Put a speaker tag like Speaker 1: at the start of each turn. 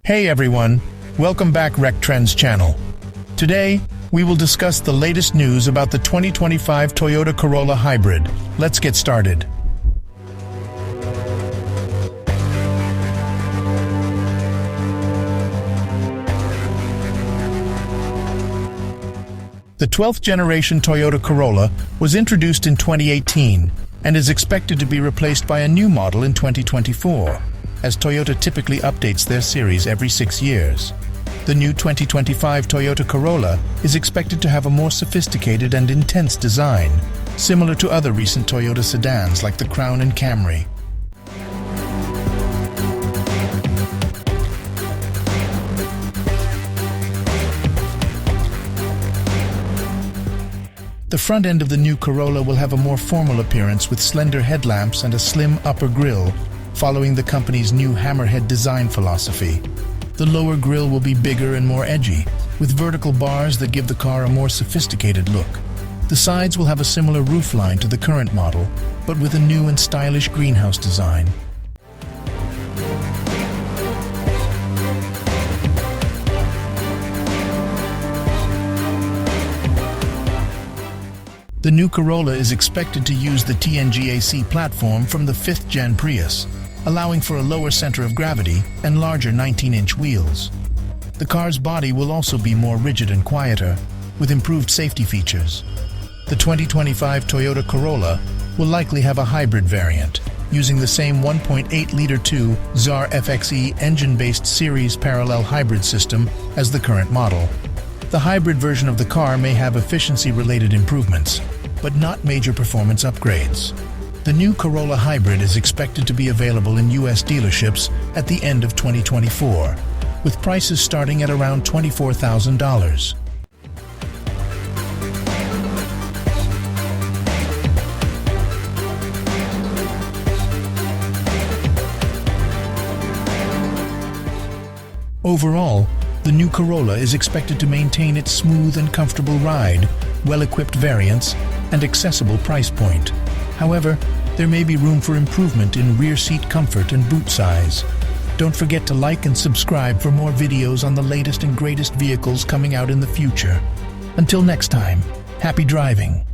Speaker 1: Hey everyone, welcome back Rec Trends channel. Today, we will discuss the latest news about the 2025 Toyota Corolla Hybrid. Let's get started. The 12th generation Toyota Corolla was introduced in 2018 and is expected to be replaced by a new model in 2024, as Toyota typically updates their series every 6 years. The new 2025 Toyota Corolla is expected to have a more sophisticated and intense design, similar to other recent Toyota sedans like the Crown and Camry. The front end of the new Corolla will have a more formal appearance with slender headlamps and a slim upper grille, following the company's new Hammerhead design philosophy. The lower grille will be bigger and more edgy, with vertical bars that give the car a more sophisticated look. The sides will have a similar roofline to the current model, but with a new and stylish greenhouse design. The new Corolla is expected to use the TNGA-C platform from the 5th-gen Prius, allowing for a lower center of gravity and larger 19-inch wheels. The car's body will also be more rigid and quieter, with improved safety features. The 2025 Toyota Corolla will likely have a hybrid variant, using the same 1.8-liter 2 FXE engine-based series parallel hybrid system as the current model. The hybrid version of the car may have efficiency-related improvements, but not major performance upgrades. The new Corolla Hybrid is expected to be available in U.S. dealerships at the end of 2024, with prices starting at around $24,000. Overall, the new Corolla is expected to maintain its smooth and comfortable ride, well-equipped variants, and accessible price point. However, there may be room for improvement in rear seat comfort and boot size. Don't forget to like and subscribe for more videos on the latest and greatest vehicles coming out in the future. Until next time, happy driving!